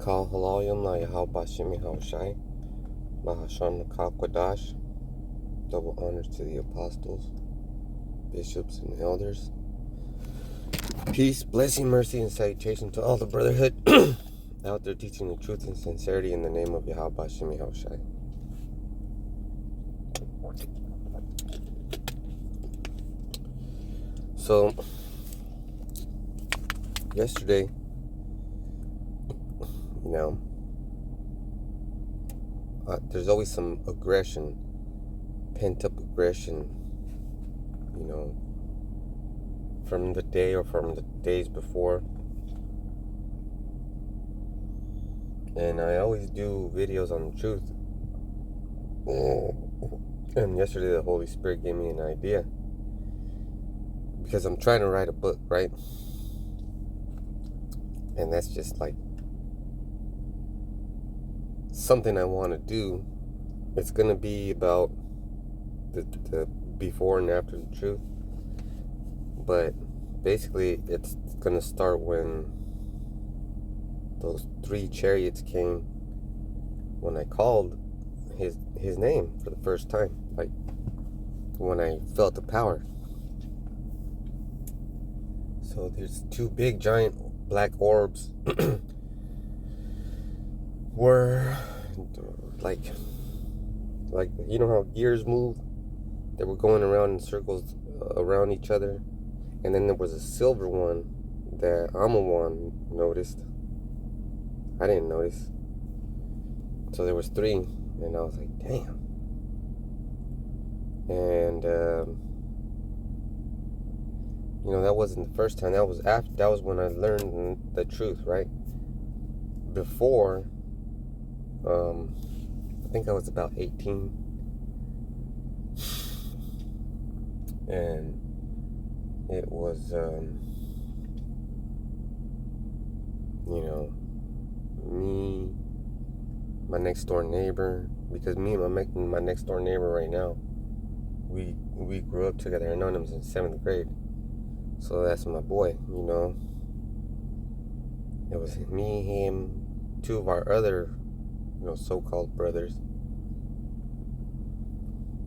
Kal Halayim La Yahal Bashimi Hawashai Mahasham Nakal Kwadash. Double honors to the apostles, bishops, and elders. Peace, blessing, mercy, and salutation to all the brotherhood out there teaching the truth and sincerity in the name of Yahal Bashimi Hawashai. So, yesterday, there's always some aggression, pent-up aggression, from the day or from the days before. And I always do videos on the truth. And yesterday the Holy Spirit gave me an idea. Because I'm trying to write a book, right? And that's just like something I want to do. It's going to be about the before and after the truth. But basically, it's going to start when those 3 chariots came, when I called his name for the first time. Like, when I felt the power. So there's 2 big, giant black orbs. Were like you know how gears move? They were going around in circles around each other. And then there was a silver one that Amawan noticed. I didn't notice. So there was 3, and I was like, damn. And that wasn't the first time. That was after. That was when I learned the truth, right? Before, I think I was about 18, and it was, me, my next door neighbor, because me and my next door neighbor right now, we grew up together. I known him since 7th grade, so that's my boy. It was me, him, 2 of our other, so-called brothers,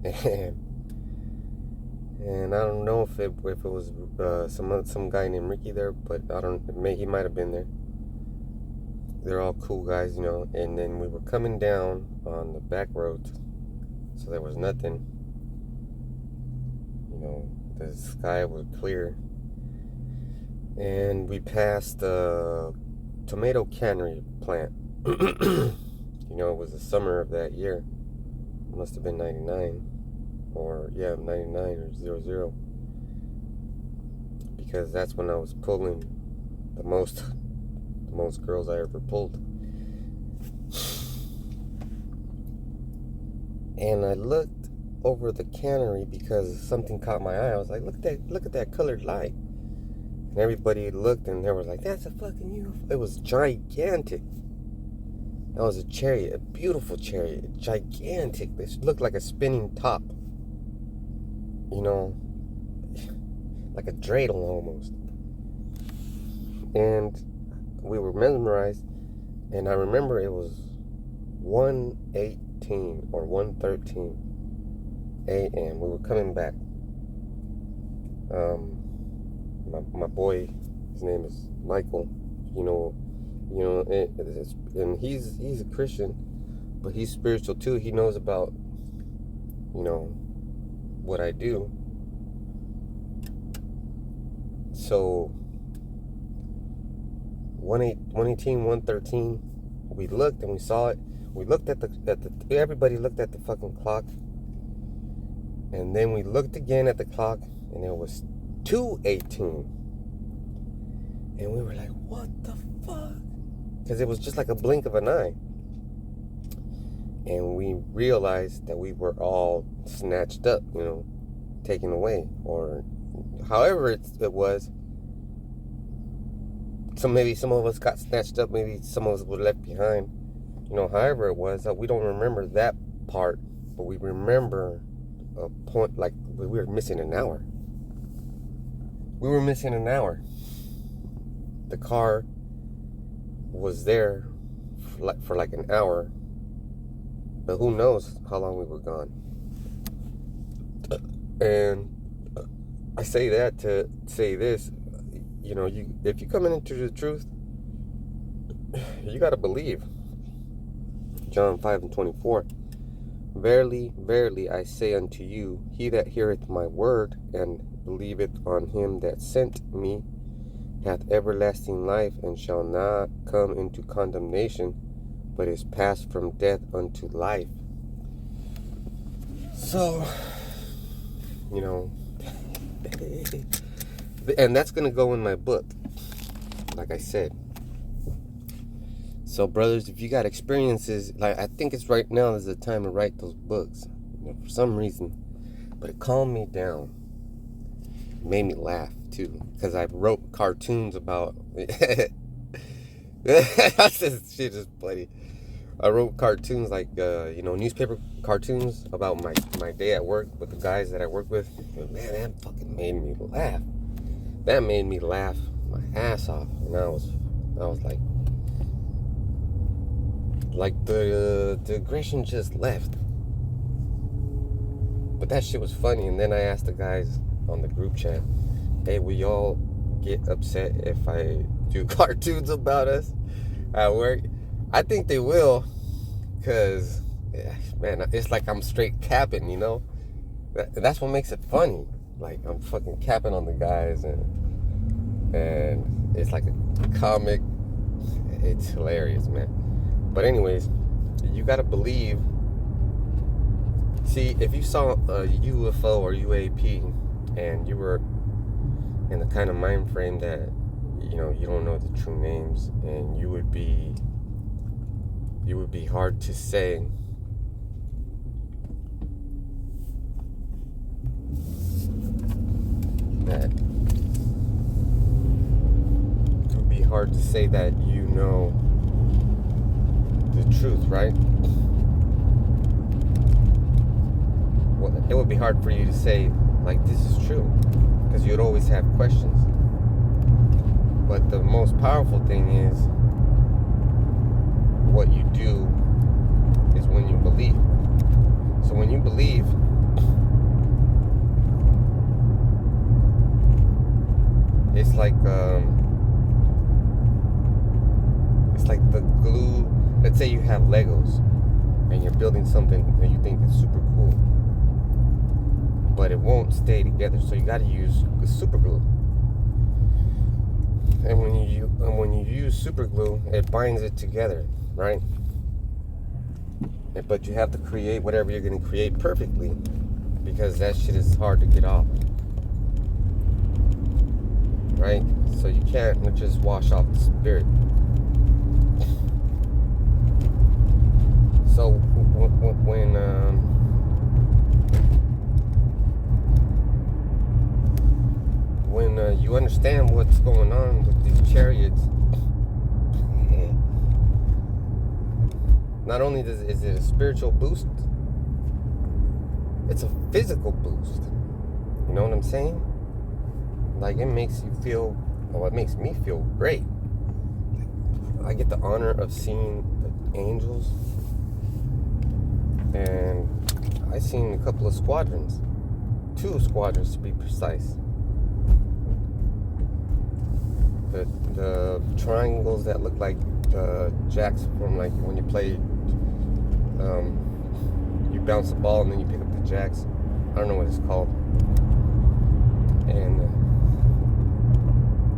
and I don't know if it was some guy named Ricky there, but he might have been there. They're all cool guys, and then we were coming down on the back roads, so there was nothing. The sky was clear, and we passed the tomato cannery plant. It was the summer of that year. It must have been 99 or 00, because that's when I was pulling the most girls I ever pulled. And I looked over the cannery because something caught my eye. I was like, look at that colored light. And everybody looked, and they were like, that's a fucking UFO. It was gigantic. That was a chariot, a beautiful chariot, gigantic. It looked like a spinning top. Like a dreidel almost. And we were mesmerized, and I remember it was 1:18 or 1:13 a.m. We were coming back. My boy, his name is Michael. And he's a Christian, but he's spiritual too. He knows about, what I do. So 1:18, 1:13, we looked and we saw it. We looked at everybody looked at the fucking clock, and then we looked again at the clock, and it was 2:18, and we were like, what the fuck? Because it was just like a blink of an eye. And we realized that we were all snatched up, taken away, or however it was. So maybe some of us got snatched up, maybe some of us were left behind. However it was, we don't remember that part, but we remember a point, like we were missing an hour. The car was there for like an hour, but who knows how long we were gone. And I say that to say this, if you're coming into the truth, you got to believe. John 5:24. Verily, verily, I say unto you, he that heareth my word, and believeth on him that sent me, hath everlasting life, and shall not come into condemnation, but is passed from death unto life. So, and that's going to go in my book, like I said. So, brothers, if you got experiences, like I think it's right now is the time to write those books, for some reason. But it calmed me down. It made me laugh, too, because I wrote cartoons about... This shit is funny. I wrote cartoons like, newspaper cartoons about my day at work with the guys that I work with. And man, that fucking made me laugh. That made me laugh my ass off. And I was like the aggression just left. But that shit was funny. And then I asked the guys on the group chat, hey, will y'all get upset if I do cartoons about us at work? I think they will, because, man, it's like I'm straight capping, That's what makes it funny. Like, I'm fucking capping on the guys, and it's like a comic. It's hilarious, man. But anyways, you gotta believe. See, if you saw a UFO or UAP, and you were in the kind of mind frame that, you don't know the true names, and you would be hard to say that. It would be hard to say that you know the truth, right? Well, it would be hard for you to say, like, this is true, because you'd always have questions. But the most powerful thing is what you do is when you believe. So when you believe, it's like the glue. Let's say you have Legos and you're building something that you think is super cool, but it won't stay together, so you got to use the super glue. And when you use super glue, it binds it together, right? But you have to create whatever you're going to create perfectly, because that shit is hard to get off, right? So you can't just wash off the spirit. So when you understand what's going on with these chariots, not only is it a spiritual boost, it's a physical boost. You know what I'm saying? Like, it makes you feel, it makes me feel great. I get the honor of seeing the angels, and I seen a couple of squadrons, 2 squadrons to be precise. The triangles that look like jacks from, like, when you play, you bounce the ball and then you pick up the jacks. I don't know what it's called. And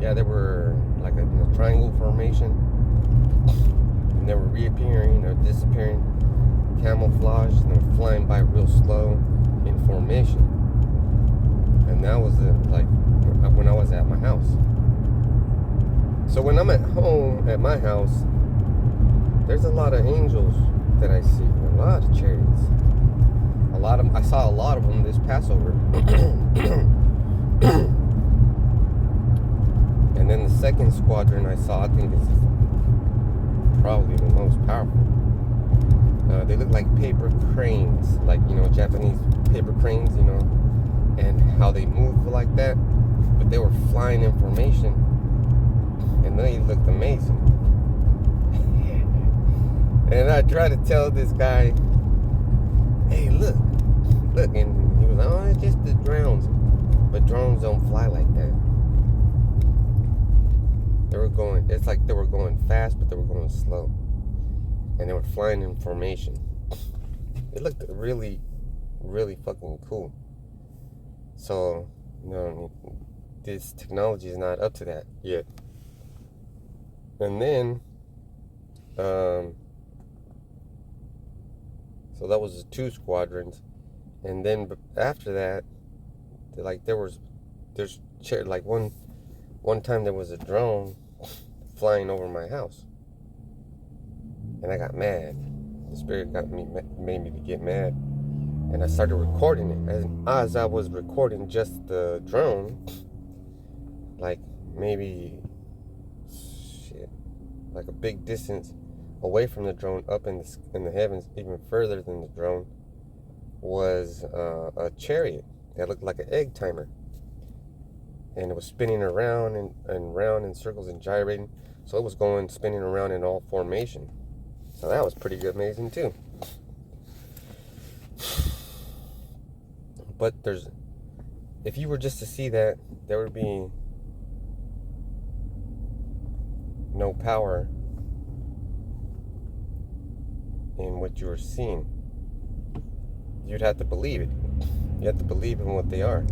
yeah, they were like in a triangle formation, and they were reappearing or disappearing, camouflage, and they were flying by real slow in formation. And that was like when I was at my house. So when I'm at home at my house, there's a lot of angels that I see, a lot of chariots. I saw a lot of them this Passover. And then the second squadron I saw, I think is probably the most powerful. They look like paper cranes, like, Japanese paper cranes, and how they move like that. But they were flying in formation, and they looked amazing. I tried to tell this guy, hey, look, and he was like, oh, it's just the drones. But drones don't fly like that. It's like they were going fast, but they were going slow. And they were flying in formation. It looked really, really fucking cool. So, this technology is not up to that yet. And then, so that was 2 squadrons. And then after that, one time there was a drone flying over my house. And I got mad. The spirit made me to get mad. And I started recording it. And as I was recording just the drone, like maybe, like a big distance away from the drone, up in the heavens, even further than the drone, was a chariot that looked like an egg timer. And it was spinning around and round in circles and gyrating. So it was spinning around in all formation. So that was pretty amazing too. But if you were just to see that, there would be no power in what you were seeing. You'd have to believe it. You have to believe in what they are.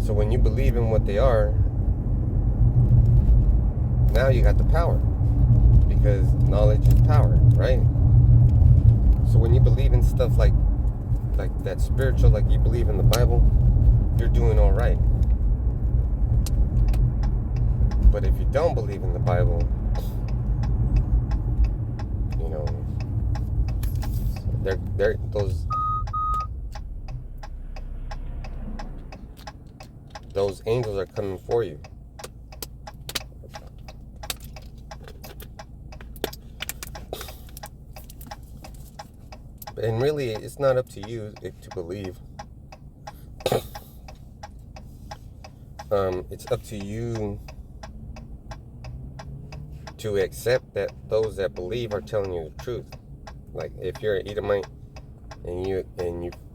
So when you believe in what they are, now you got the power. Because knowledge is power, right? So when you believe in stuff like that spiritual, like you believe in the Bible, you're doing all right. But if you don't believe in the Bible, those angels are coming for you. And really, it's not up to you to believe. It's up to you to accept that those that believe are telling you the truth. Like if you're an Edomite and you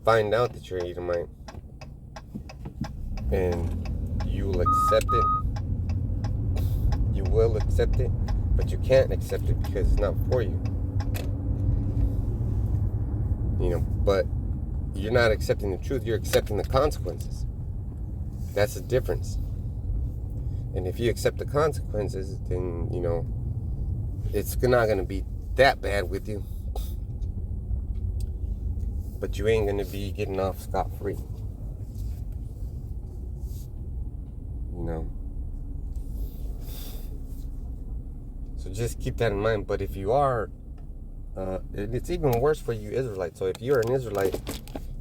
find out that you're an Edomite, and you will accept it, but you can't accept it because it's not for you. But you're not accepting the truth, you're accepting the consequences. That's the difference. And if you accept the consequences, then, it's not going to be that bad with you. But you ain't going to be getting off scot-free. So just keep that in mind. But if you are, it's even worse for you Israelites. So if you're an Israelite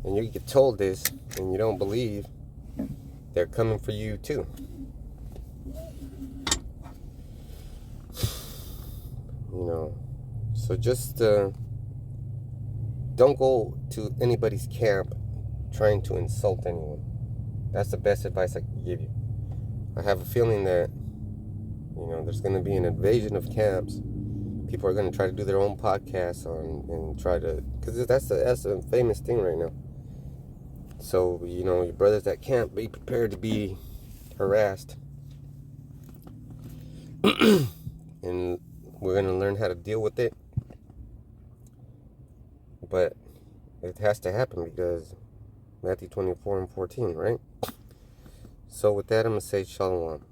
and you get told this and you don't believe, they're coming for you too. So just don't go to anybody's camp trying to insult anyone. That's the best advice I can give you. I have a feeling that there's going to be an invasion of camps. People are going to try to do their own podcasts and try to, because that's a famous thing right now. So your brothers that camp, be prepared to be harassed, and we're going to learn how to deal with it. But it has to happen because Matthew 24:14, right? So with that, I'm going to say shalom.